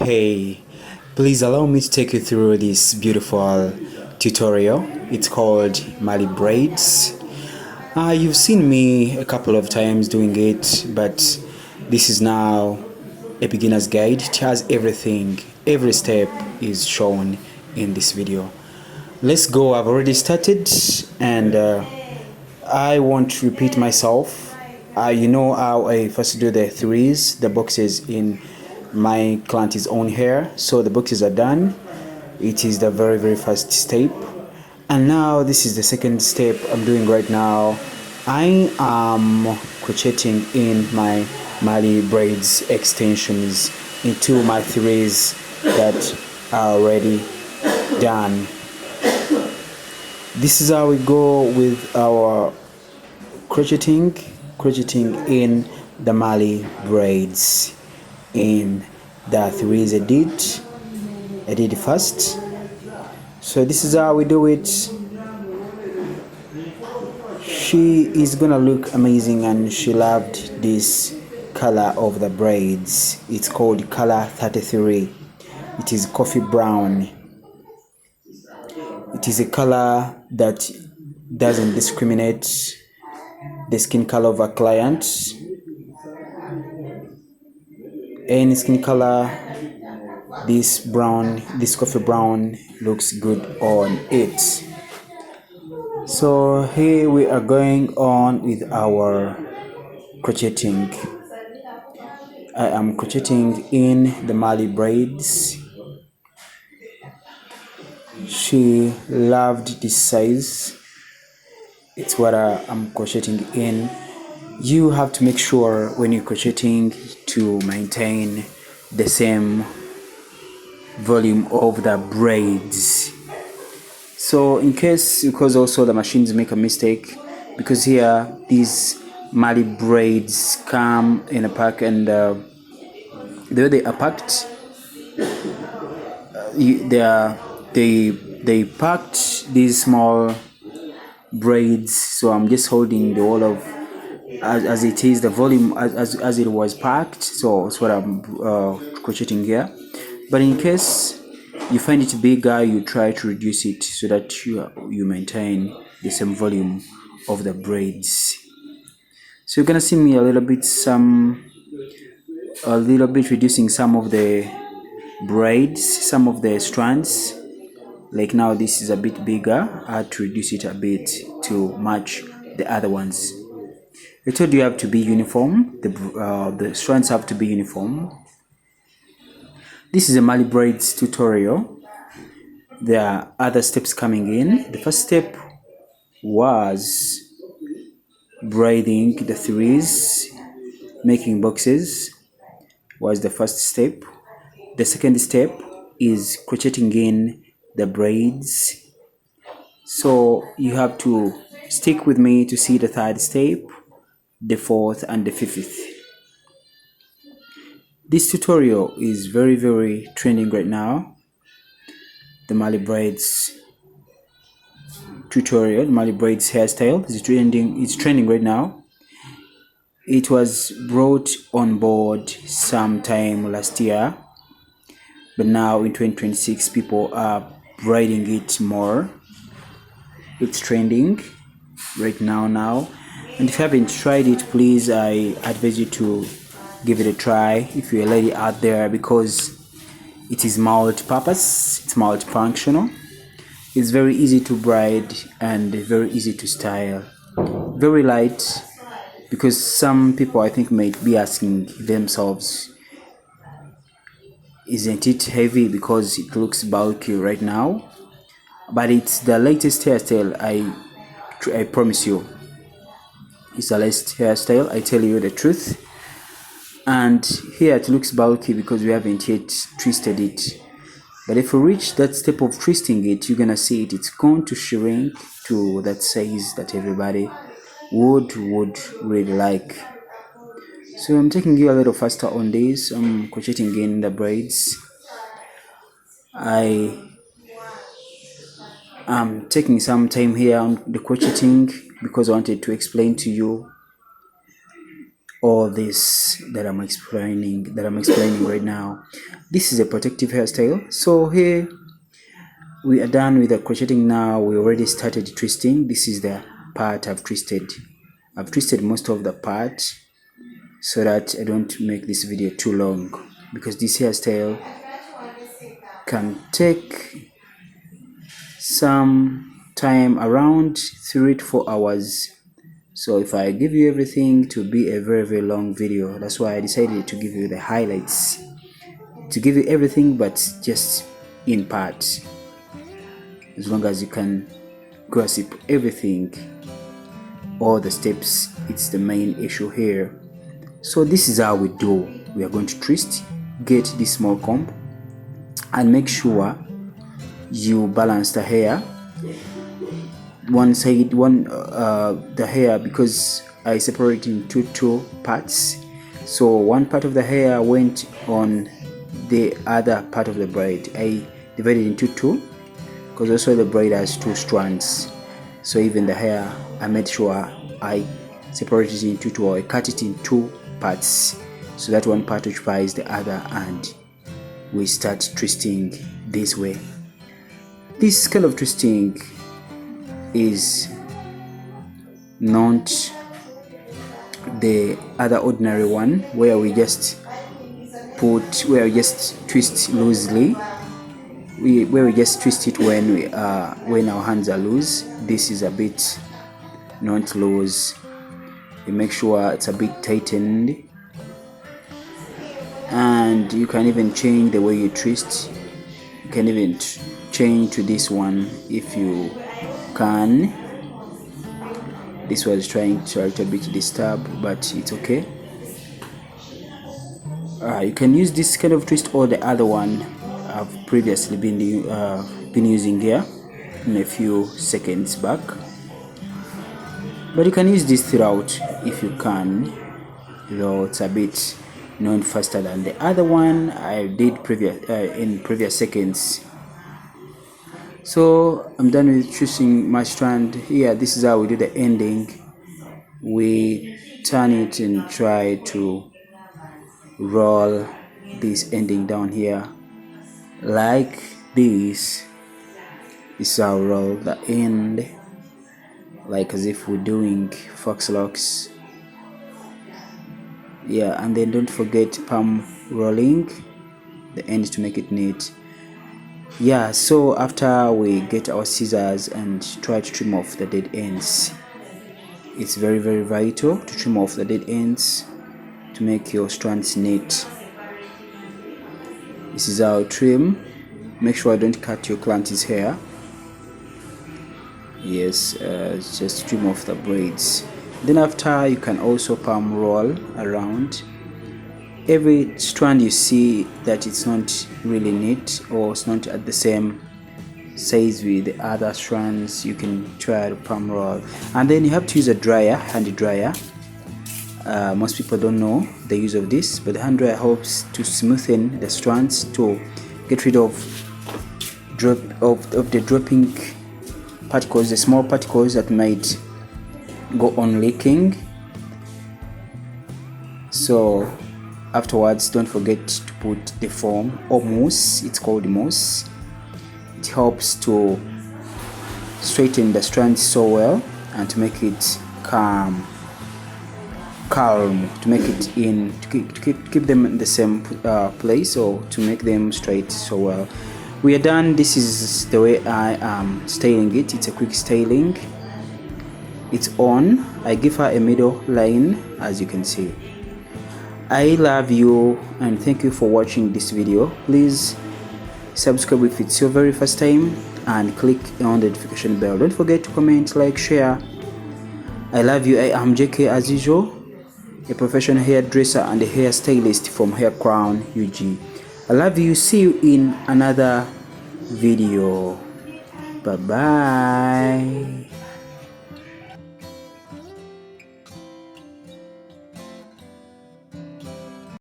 Hey, please allow me to take you through this beautiful tutorial. It's called Marley Braids. You've seen me a couple of times doing it, but this is now a beginner's guide. It has everything, every step is shown in this video. Let's go. I've already started and I won't repeat myself. You know how I first do the threes, the boxes in my client's own hair. So the boxes are done. It is the very first step. And now this is the second step I'm doing right now. I am crocheting in my Marley Braids extensions into my threes that are already done. This is how we go with our crocheting in the Marley Braids in the threes I did first. So this is how we do it. She is gonna look amazing, and she loved this color of the braids. It's called color 33. It is coffee brown. It is a color that doesn't discriminate the skin color of a client. Any skin color, this coffee brown looks good on it. So here we are going on with our crocheting. I am crocheting in the Marley Braids. She loved this size. It's what I'm crocheting in. You have to make sure when you're crocheting to maintain the same volume of the braids. So in case, because also the machines make a mistake, because here these Marley braids come in a pack, and the way they are packed, they packed these small braids. So I'm just holding the whole of as it is, the volume as it was packed. So it's what I'm crocheting here. But in case you find it bigger, you try to reduce it so that you maintain the same volume of the braids. So you're gonna see me a little bit reducing some of the braids, some of the strands. Like now this is a bit bigger. I had to reduce it a bit to match the other ones. I told you have to be uniform. The strands have to be uniform. This is a Marley Braids tutorial. There are other steps coming in. The first step was braiding the threes, making boxes was the first step. The second step is crocheting in the braids. So you have to stick with me to see the third step, the fourth, and the fifth. This tutorial is very trending right now. The Marley Braids tutorial, the Marley Braids hairstyle is trending right now. It was brought on board sometime last year, but now in 2026 people are braiding it more. It's trending right now. And if you haven't tried it, please, I advise you to give it a try if you're a lady out there, because it is multi-purpose, it's multifunctional. It's very easy to braid and very easy to style. Very light, because some people I think might be asking themselves, isn't it heavy because it looks bulky right now? But it's the latest hairstyle. I promise you, it's the latest hairstyle. I tell you the truth. And here it looks bulky because we haven't yet twisted it. But if we reach that step of twisting it, you're gonna see it's going to shrink to that size that everybody would really like. So I'm taking you a little faster on this. I'm crocheting in the braids. I am taking some time here on the crocheting because I wanted to explain to you all this that I'm explaining right now. This is a protective hairstyle. So here we are done with the crocheting. Now we already started twisting. This is the part I've twisted. I've twisted most of the part so that I don't make this video too long, because this hairstyle can take some time, around 3 to 4 hours. So if I give you everything, to be a very long video. That's why I decided to give you the highlights, to give you everything but just in parts. As long as you can grasp everything, all the steps, it's the main issue here. So this is how we do. We are going to twist, get this small comb, and make sure you balance the hair one side, the hair, because I separated into two parts. So one part of the hair went on the other part of the braid. I divided into two because also the braid has two strands. So even the hair, I made sure I separated it into two, or I cut it in two parts, so that one part occupies the other, and we start twisting this way. This kind of twisting is not the other ordinary one where we just twist loosely, where we just twist it when our hands are loose. This is a bit not loose. You make sure it's a bit tightened, and you can even change the way you twist. You can even change to this one if you can. This was trying to a little bit disturb, but it's okay. You can use this kind of twist or the other one I've previously been using here in a few seconds back, but you can use this throughout if you can, though it's a bit not faster than the other one I did in previous seconds. So I'm done with twisting my strand here. This is how we do the ending. We turn it and try to roll this ending down here like this. This is how we roll the end, like as if we're doing fox locks. Yeah, and then don't forget palm rolling the end to make it neat. Yeah, so after we get our scissors and try to trim off the dead ends, it's very vital to trim off the dead ends to make your strands neat. This is how I trim. Make sure I don't cut your client's hair. Yes, just trim off the braids. Then after, you can also palm roll around. Every strand you see that it's not really neat, or it's not at the same size with the other strands, you can try to palm roll. And then you have to use a dryer, hand dryer. Most people don't know the use of this, but the hand dryer helps to smoothen the strands, to get rid of the dropping particles, the small particles that might go on leaking. So afterwards, don't forget to put the foam or mousse. It's called mousse. It helps to straighten the strands so well, and to make it calm, to make it to keep them in the same place, or to make them straight so well. We are done. This is the way I am styling it. It's a quick styling. It's on. I give her a middle line, as you can see. I love you and thank you for watching this video. Please subscribe if it's your very first time, and click on the notification bell. Don't forget to comment, like, share. I love you. I am JK as usual, a professional hairdresser and a hairstylist from Hair Crown UG. I love you. See you in another video. Bye bye.